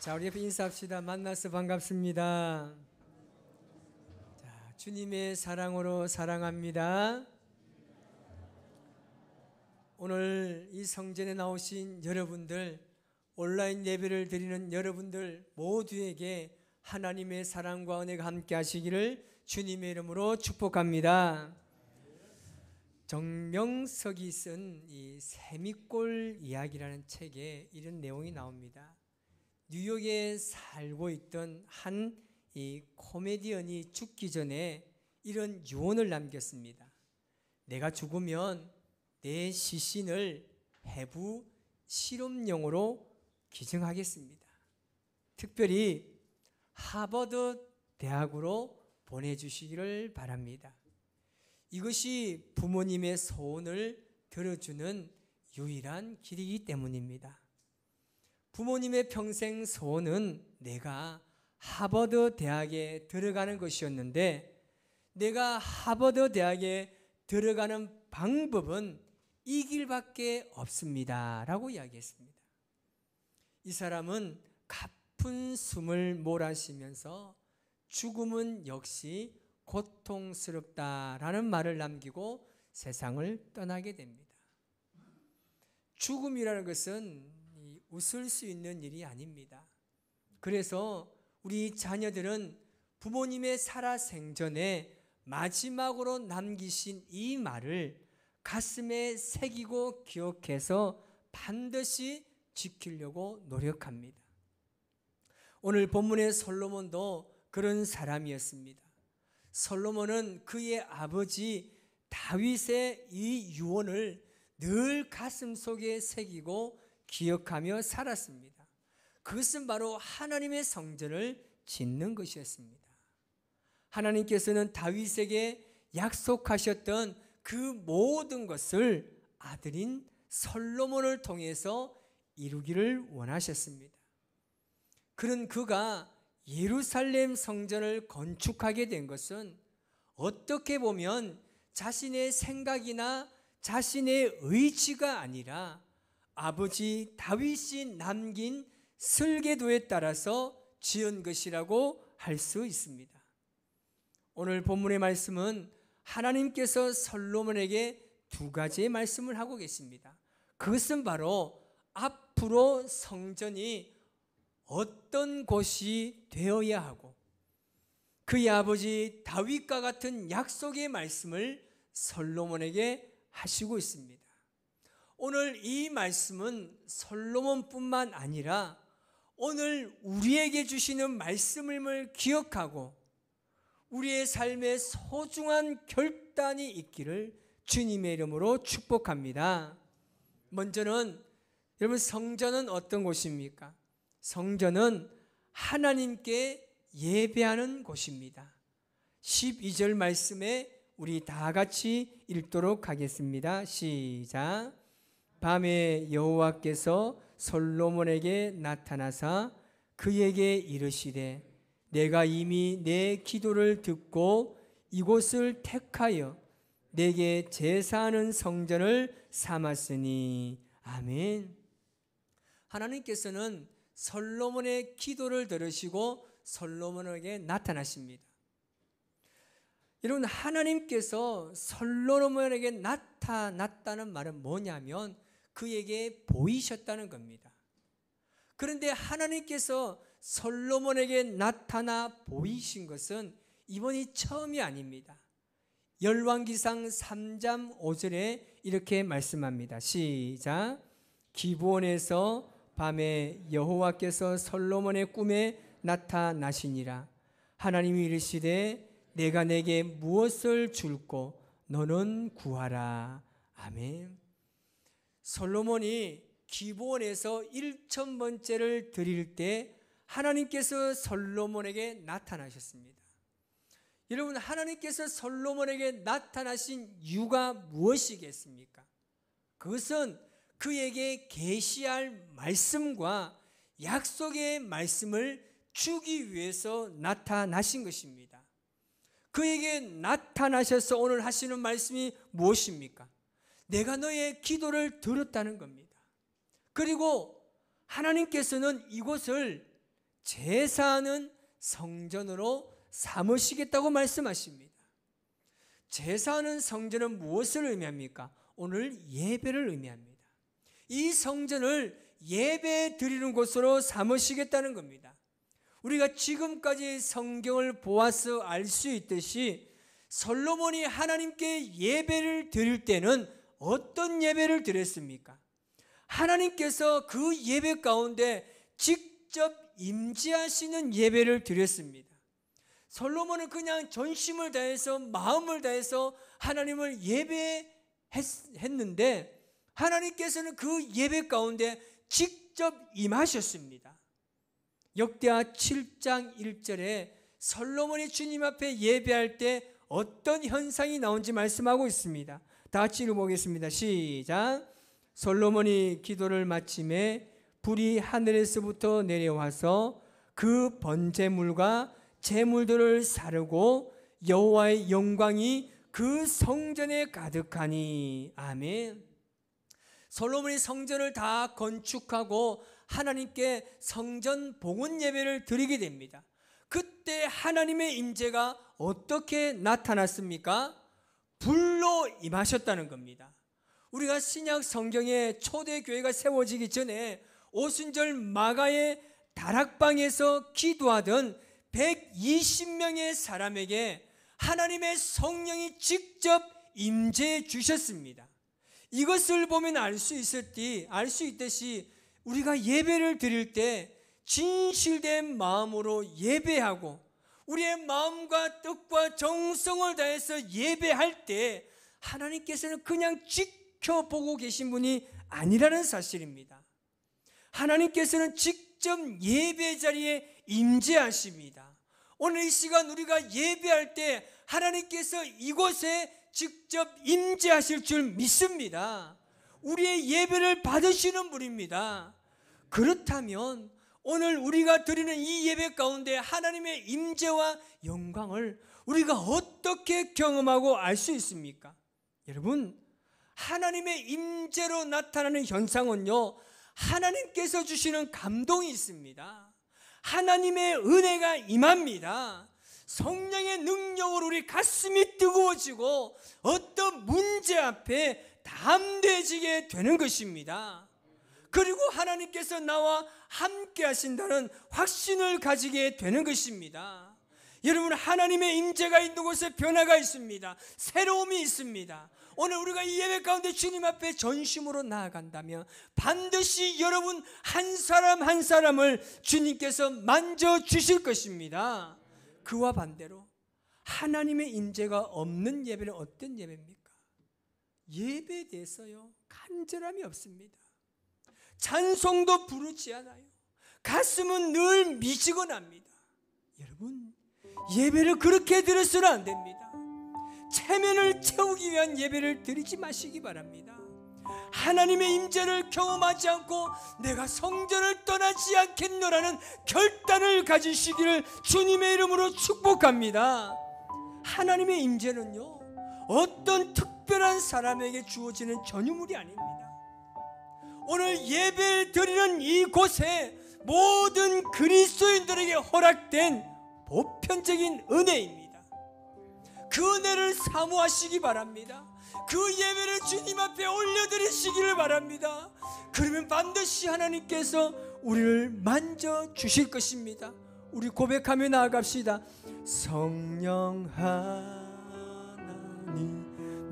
자, 우리 옆에 인사합시다. 만나서 반갑습니다. 자, 주님의 사랑으로 사랑합니다. 오늘 이 성전에 나오신 여러분들, 온라인 예배를 드리는 여러분들 모두에게 하나님의 사랑과 은혜가 함께 하시기를 주님의 이름으로 축복합니다. 정명석이 쓴 이 세미골 이야기라는 책에 이런 내용이 나옵니다. 뉴욕에 살고 있던 한 이 코미디언이 죽기 전에 이런 유언을 남겼습니다. 내가 죽으면 내 시신을 해부 실험용으로 기증하겠습니다. 특별히 하버드 대학으로 보내주시기를 바랍니다. 이것이 부모님의 소원을 들어주는 유일한 길이기 때문입니다. 부모님의 평생 소원은 내가 하버드 대학에 들어가는 것이었는데, 내가 하버드 대학에 들어가는 방법은 이 길밖에 없습니다 라고 이야기했습니다. 이 사람은 가쁜 숨을 몰아쉬면서 죽음은 역시 고통스럽다라는 말을 남기고 세상을 떠나게 됩니다. 죽음이라는 것은 웃을 수 있는 일이 아닙니다. 그래서 우리 자녀들은 부모님의 살아생전에 마지막으로 남기신 이 말을 가슴에 새기고 기억해서 반드시 지키려고 노력합니다. 오늘 본문의 솔로몬도 그런 사람이었습니다. 솔로몬은 그의 아버지 다윗의 이 유언을 늘 가슴속에 새기고 기억하며 살았습니다. 그것은 바로 하나님의 성전을 짓는 것이었습니다. 하나님께서는 다윗에게 약속하셨던 그 모든 것을 아들인 솔로몬을 통해서 이루기를 원하셨습니다. 그런 그가 예루살렘 성전을 건축하게 된 것은 어떻게 보면 자신의 생각이나 자신의 의지가 아니라 아버지 다윗이 남긴 설계도에 따라서 지은 것이라고 할 수 있습니다. 오늘 본문의 말씀은 하나님께서 솔로몬에게 두 가지의 말씀을 하고 계십니다. 그것은 바로 앞으로 성전이 어떤 곳이 되어야 하고, 그의 아버지 다윗과 같은 약속의 말씀을 솔로몬에게 하시고 있습니다. 오늘 이 말씀은 솔로몬뿐만 아니라 오늘 우리에게 주시는 말씀을 기억하고 우리의 삶에 소중한 결단이 있기를 주님의 이름으로 축복합니다. 먼저는 여러분, 성전은 어떤 곳입니까? 성전은 하나님께 예배하는 곳입니다. 12절 말씀에 우리 다 같이 읽도록 하겠습니다. 시작. 밤에 여호와께서 솔로몬에게 나타나사 그에게 이르시되 내가 이미 내 기도를 듣고 이곳을 택하여 내게 제사하는 성전을 삼았으니. 아멘. 하나님께서는 솔로몬의 기도를 들으시고 솔로몬에게 나타나십니다. 여러분, 하나님께서 솔로몬에게 나타났다는 말은 뭐냐면 그에게 보이셨다는 겁니다. 그런데 하나님께서 솔로몬에게 나타나 보이신 것은 이번이 처음이 아닙니다. 열왕기상 3장 5절에 이렇게 말씀합니다. 시작. 기브온에서 밤에 여호와께서 솔로몬의 꿈에 나타나시니라. 하나님이 이르시되 내가 내게 무엇을 줄고 너는 구하라. 아멘. 솔로몬이 기브온에서 1000번째를 드릴 때 하나님께서 솔로몬에게 나타나셨습니다. 여러분, 하나님께서 솔로몬에게 나타나신 이유가 무엇이겠습니까? 그것은 그에게 계시할 말씀과 약속의 말씀을 주기 위해서 나타나신 것입니다. 그에게 나타나셔서 오늘 하시는 말씀이 무엇입니까? 내가 너의 기도를 들었다는 겁니다. 그리고 하나님께서는 이곳을 제사하는 성전으로 삼으시겠다고 말씀하십니다. 제사하는 성전은 무엇을 의미합니까? 오늘 예배를 의미합니다. 이 성전을 예배 드리는 곳으로 삼으시겠다는 겁니다. 우리가 지금까지 성경을 보아서 알 수 있듯이 솔로몬이 하나님께 예배를 드릴 때는 어떤 예배를 드렸습니까? 하나님께서 그 예배 가운데 직접 임재하시는 예배를 드렸습니다. 솔로몬은 그냥 전심을 다해서 마음을 다해서 하나님을 예배했는데 하나님께서는 그 예배 가운데 직접 임하셨습니다. 역대하 7장 1절에 솔로몬이 주님 앞에 예배할 때 어떤 현상이 나온지 말씀하고 있습니다. 다 같이 읽어보겠습니다. 시작. 솔로몬이 기도를 마침에 불이 하늘에서부터 내려와서 그 번제물과 제물들을 사르고 여호와의 영광이 그 성전에 가득하니. 아멘. 솔로몬이 성전을 다 건축하고 하나님께 성전 봉헌 예배를 드리게 됩니다. 그때 하나님의 임재가 어떻게 나타났습니까? 불로 임하셨다는 겁니다. 우리가 신약 성경에 초대교회가 세워지기 전에 오순절 마가의 다락방에서 기도하던 120명의 사람에게 하나님의 성령이 직접 임재해 주셨습니다. 이것을 보면 알 수 있듯이 우리가 예배를 드릴 때 진실된 마음으로 예배하고 우리의 마음과 뜻과 정성을 다해서 예배할 때 하나님께서는 그냥 지켜보고 계신 분이 아니라는 사실입니다. 하나님께서는 직접 예배 자리에 임재하십니다. 오늘 이 시간 우리가 예배할 때 하나님께서 이곳에 직접 임재하실 줄 믿습니다. 우리의 예배를 받으시는 분입니다. 그렇다면 오늘 우리가 드리는 이 예배 가운데 하나님의 임재와 영광을 우리가 어떻게 경험하고 알 수 있습니까? 여러분, 하나님의 임재로 나타나는 현상은요, 하나님께서 주시는 감동이 있습니다. 하나님의 은혜가 임합니다. 성령의 능력으로 우리 가슴이 뜨거워지고 어떤 문제 앞에 담대해지게 되는 것입니다. 그리고 하나님께서 나와 함께 하신다는 확신을 가지게 되는 것입니다. 여러분, 하나님의 임재가 있는 곳에 변화가 있습니다. 새로움이 있습니다. 오늘 우리가 이 예배 가운데 주님 앞에 전심으로 나아간다면 반드시 여러분 한 사람 한 사람을 주님께서 만져주실 것입니다. 그와 반대로 하나님의 임재가 없는 예배는 어떤 예배입니까? 예배에 대해서요, 간절함이 없습니다. 찬송도 부르지 않아요. 가슴은 늘 미지근합니다. 여러분, 예배를 그렇게 드려서는 안 됩니다. 체면을 채우기 위한 예배를 드리지 마시기 바랍니다. 하나님의 임재를 경험하지 않고 내가 성전을 떠나지 않겠노라는 결단을 가지시기를 주님의 이름으로 축복합니다. 하나님의 임재는요, 어떤 특별한 사람에게 주어지는 전유물이 아닙니다. 오늘 예배를 드리는 이곳에 모든 그리스도인들에게 허락된 보편적인 은혜입니다. 그 은혜를 사모하시기 바랍니다. 그 예배를 주님 앞에 올려드리시기를 바랍니다. 그러면 반드시 하나님께서 우리를 만져주실 것입니다. 우리 고백하며 나아갑시다. 성령 하나님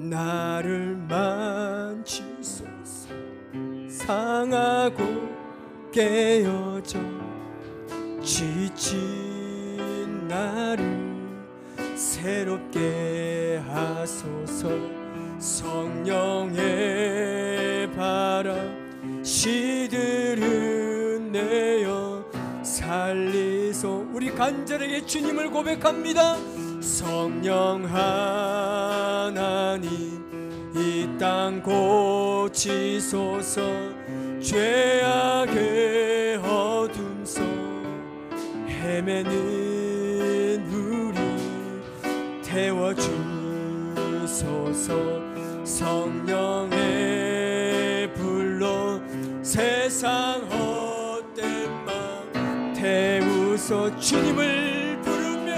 나를 만지소서. 상하고 깨어져 지친 나를 새롭게 하소서. 성령의 바람 시들은 내어 살리소. 우리 간절하게 주님을 고백합니다. 성령 하나님 이 땅 고치소서. 죄악의 어둠 속 헤매는 우리 태워주소서. 성령의 불로 세상 헛된 맘 태우 서서 주님을 부르며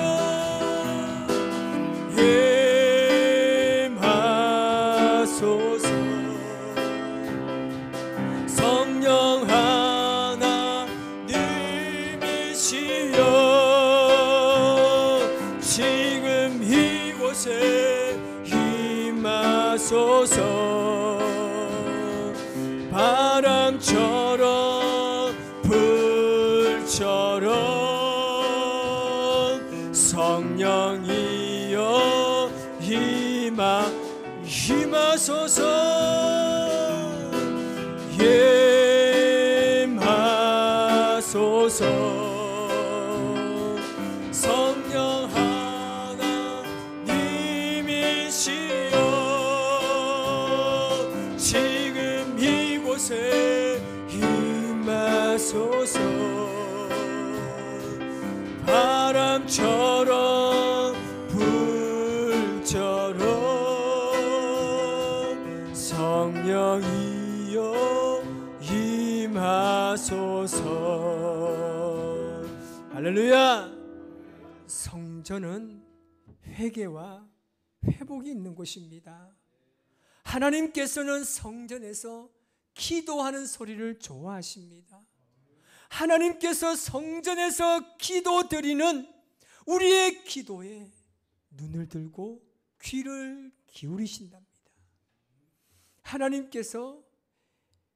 임하소서. 성령 하나님이시여 지금 이곳에 임하소서. 바람처럼 불처럼 성령이여 임하소서. 임하소서. 성령 하나님이시여 지금 이곳에 임하소서. 바람처럼 불처럼 성령이여 임하소서. 할렐루야. 성전은 회개와 회복이 있는 곳입니다. 하나님께서는 성전에서 기도하는 소리를 좋아하십니다. 하나님께서 성전에서 기도 드리는 우리의 기도에 눈을 들고 귀를 기울이신답니다. 하나님께서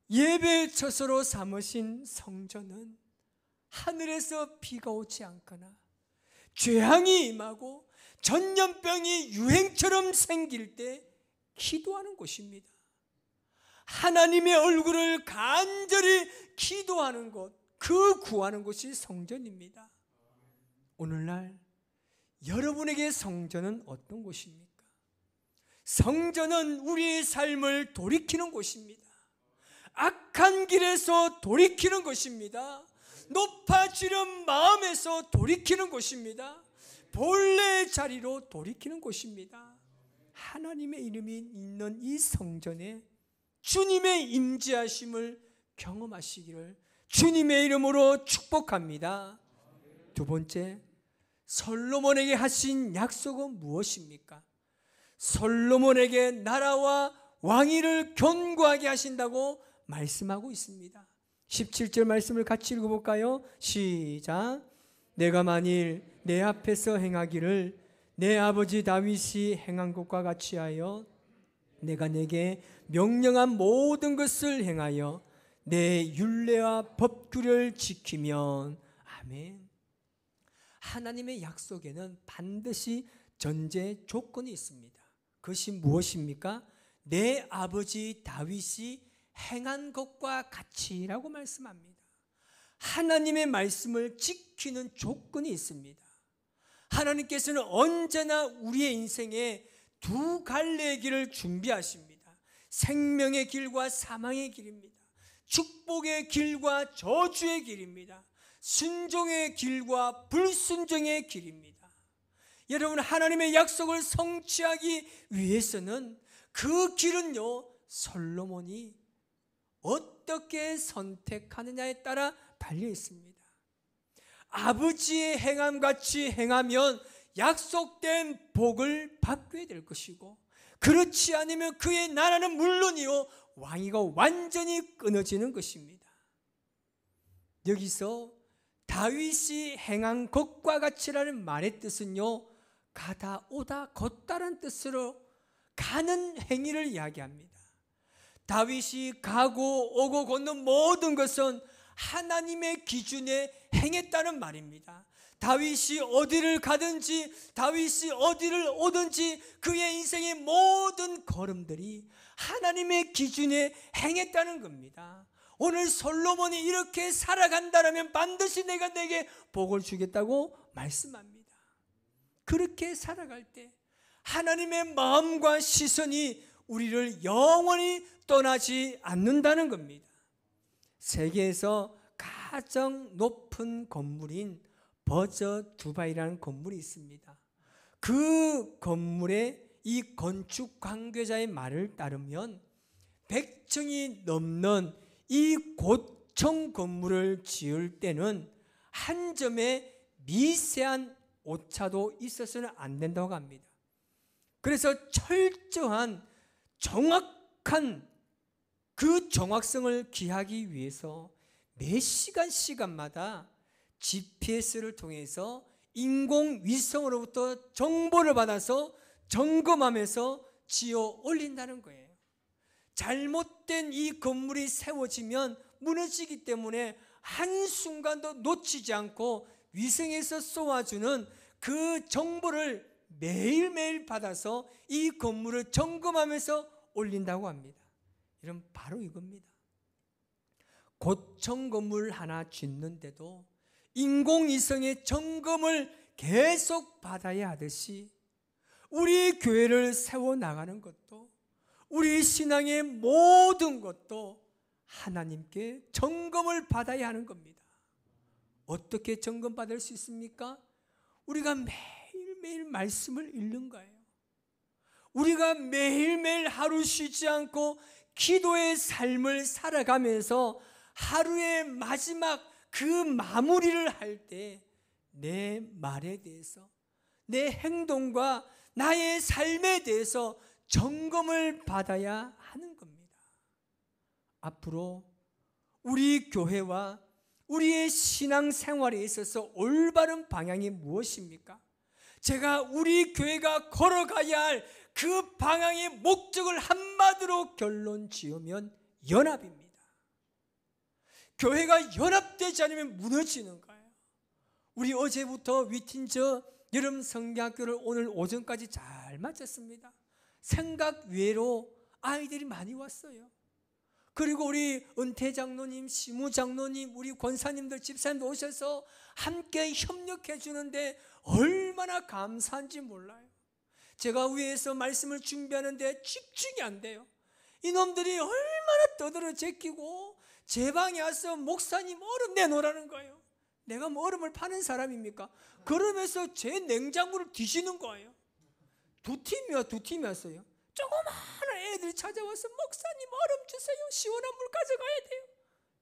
예배 처소로 삼으신 성전은 하늘에서 비가 오지 않거나 죄앙이 임하고 전염병이 유행처럼 생길 때 기도하는 곳입니다. 하나님의 얼굴을 간절히 기도하는 곳, 그 구하는 곳이 성전입니다. 오늘날 여러분에게 성전은 어떤 곳입니까? 성전은 우리의 삶을 돌이키는 곳입니다. 악한 길에서 돌이키는 것입니다. 높아지는 마음에서 돌이키는 곳입니다. 본래의 자리로 돌이키는 곳입니다. 하나님의 이름이 있는 이 성전에 주님의 임재하심을 경험하시기를 주님의 이름으로 축복합니다. 두 번째, 솔로몬에게 하신 약속은 무엇입니까? 솔로몬에게 나라와 왕위를 견고하게 하신다고 말씀하고 있습니다. 17절 말씀을 같이 읽어볼까요? 시작. 내가 만일 내 앞에서 행하기를 내 아버지 다윗이 행한 것과 같이 하여 내가 내게 명령한 모든 것을 행하여 내 율례와 법규를 지키면. 아멘. 하나님의 약속에는 반드시 전제 조건이 있습니다. 그것이 무엇입니까? 내 아버지 다윗이 행한 것과 같이라고 말씀합니다. 하나님의 말씀을 지키는 조건이 있습니다. 하나님께서는 언제나 우리의 인생에 두 갈래의 길을 준비하십니다. 생명의 길과 사망의 길입니다. 축복의 길과 저주의 길입니다. 순종의 길과 불순종의 길입니다. 여러분, 하나님의 약속을 성취하기 위해서는 그 길은요, 솔로몬이 어떻게 선택하느냐에 따라 달려 있습니다. 아버지의 행함같이 행하면 약속된 복을 받게 될 것이고, 그렇지 않으면 그의 나라는 물론이요 왕위가 완전히 끊어지는 것입니다. 여기서 다윗이 행한 것과 같이라는 말의 뜻은요, 가다 오다 걷다라는 뜻으로 가는 행위를 이야기합니다. 다윗이 가고 오고 걷는 모든 것은 하나님의 기준에 행했다는 말입니다. 다윗이 어디를 가든지, 다윗이 어디를 오든지 그의 인생의 모든 걸음들이 하나님의 기준에 행했다는 겁니다. 오늘 솔로몬이 이렇게 살아간다면 반드시 내가 내게 복을 주겠다고 말씀합니다. 그렇게 살아갈 때 하나님의 마음과 시선이 우리를 영원히 떠나지 않는다는 겁니다. 세계에서 가장 높은 건물인 버저 두바이라는 건물이 있습니다. 그 건물의 이 건축 관계자의 말을 따르면 100층이 넘는 이 고층 건물을 지을 때는 한 점의 미세한 오차도 있어서는 안 된다고 합니다. 그래서 철저한 정확한 그 정확성을 기하기 위해서 매 시간마다 GPS를 통해서 인공위성으로부터 정보를 받아서 점검하면서 지어 올린다는 거예요. 잘못된 이 건물이 세워지면 무너지기 때문에 한순간도 놓치지 않고 위성에서 쏘아주는 그 정보를 매일매일 받아서 이 건물을 점검하면서 올린다고 합니다. 이런 바로 이겁니다. 고층 건물 하나 짓는데도 인공위성의 점검을 계속 받아야 하듯이 우리 교회를 세워나가는 것도, 우리 신앙의 모든 것도 하나님께 점검을 받아야 하는 겁니다. 어떻게 점검받을 수 있습니까? 우리가 매일매일 말씀을 읽는 거예요. 우리가 매일매일 하루 쉬지 않고 기도의 삶을 살아가면서 하루의 마지막 그 마무리를 할 때 내 말에 대해서, 내 행동과 나의 삶에 대해서 점검을 받아야 하는 겁니다. 앞으로 우리 교회와 우리의 신앙생활에 있어서 올바른 방향이 무엇입니까? 제가 우리 교회가 걸어가야 할 그 방향의 목적을 한마디로 결론 지으면 연합입니다. 교회가 연합되지 않으면 무너지는 거예요. 우리 어제부터 위틴저 여름 성경학교를 오늘 오전까지 잘 마쳤습니다. 생각 외로 아이들이 많이 왔어요. 그리고 우리 은퇴 장로님, 시무 장로님, 우리 권사님들, 집사님들 오셔서 함께 협력해 주는데 얼마나 감사한지 몰라요. 제가 위에서 말씀을 준비하는데 집중이 안 돼요. 이놈들이 얼마나 떠들어 제끼고 제 방에 와서 목사님 얼음 내놓으라는 거예요. 내가 뭐 얼음을 파는 사람입니까? 그러면서 제 냉장고를 뒤지는 거예요. 두 팀이 왔어요. 조그마한 애들이 찾아와서 목사님 얼음 주세요. 시원한 물 가져가야 돼요.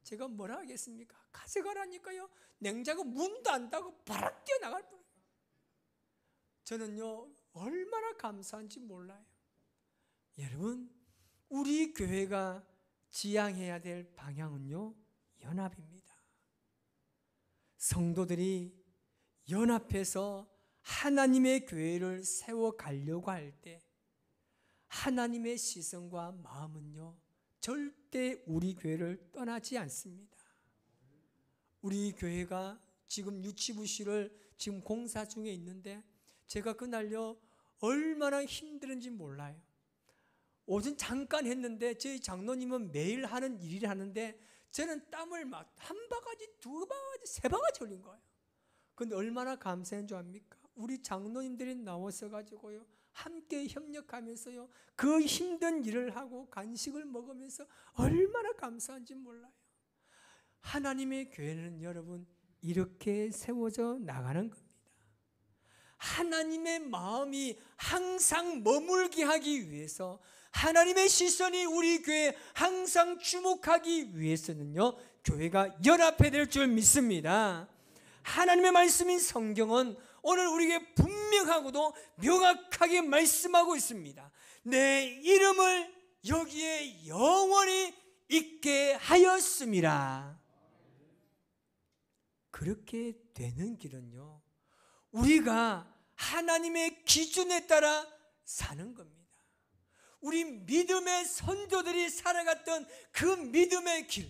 제가 뭐라 하겠습니까? 가져가라니까요. 냉장고 문도 안 닫고 바락 뛰어나갈 뻔해요. 저는요 얼마나 감사한지 몰라요. 여러분, 우리 교회가 지향해야 될 방향은요 연합입니다. 성도들이 연합해서 하나님의 교회를 세워가려고 할 때 하나님의 시선과 마음은요 절대 우리 교회를 떠나지 않습니다. 우리 교회가 지금 유치부실을 지금 공사 중에 있는데 제가 그날요 얼마나 힘들은지 몰라요. 오전 잠깐 했는데 저희 장로님은 매일 하는 일을 하는데 저는 땀을 막 한 바가지, 두 바가지, 세 바가지 흘린 거예요. 그런데 얼마나 감사한 줄 압니까? 우리 장로님들이 나와서 가지고요 함께 협력하면서요 그 힘든 일을 하고 간식을 먹으면서 얼마나 감사한지 몰라요. 하나님의 교회는 여러분 이렇게 세워져 나가는 겁니다. 하나님의 마음이 항상 머물게 하기 위해서, 하나님의 시선이 우리 교회에 항상 주목하기 위해서는요 교회가 연합해야 될 줄 믿습니다. 하나님의 말씀인 성경은 오늘 우리에게 분명하고도 명확하게 말씀하고 있습니다. 내 이름을 여기에 영원히 있게 하였습니다. 그렇게 되는 길은요 우리가 하나님의 기준에 따라 사는 겁니다. 우리 믿음의 선조들이 살아갔던 그 믿음의 길,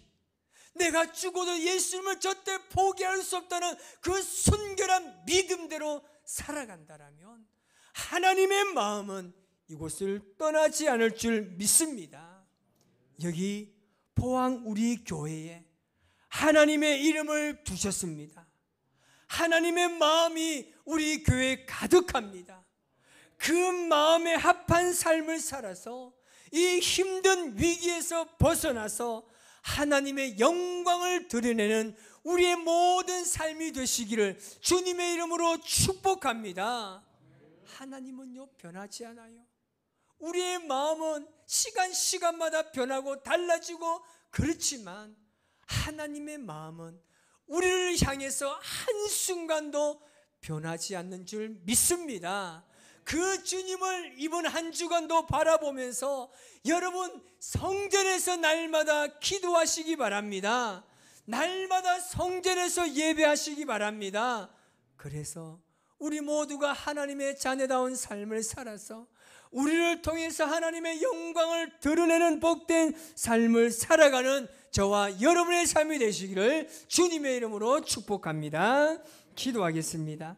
내가 죽어도 예수님을 절대 포기할 수 없다는 그 순결한 믿음대로 살아간다라면 하나님의 마음은 이곳을 떠나지 않을 줄 믿습니다. 여기 포항 우리 교회에 하나님의 이름을 두셨습니다. 하나님의 마음이 우리 교회에 가득합니다. 그 마음에 합한 삶을 살아서 이 힘든 위기에서 벗어나서 하나님의 영광을 드러내는 우리의 모든 삶이 되시기를 주님의 이름으로 축복합니다. 하나님은요 변하지 않아요. 우리의 마음은 시간마다 변하고 달라지고 그렇지만 하나님의 마음은 우리를 향해서 한순간도 변하지 않는 줄 믿습니다. 그 주님을 이번 한 주간도 바라보면서 여러분 성전에서 날마다 기도하시기 바랍니다. 날마다 성전에서 예배하시기 바랍니다. 그래서 우리 모두가 하나님의 자녀다운 삶을 살아서 우리를 통해서 하나님의 영광을 드러내는 복된 삶을 살아가는 저와 여러분의 삶이 되시기를 주님의 이름으로 축복합니다. 기도하겠습니다.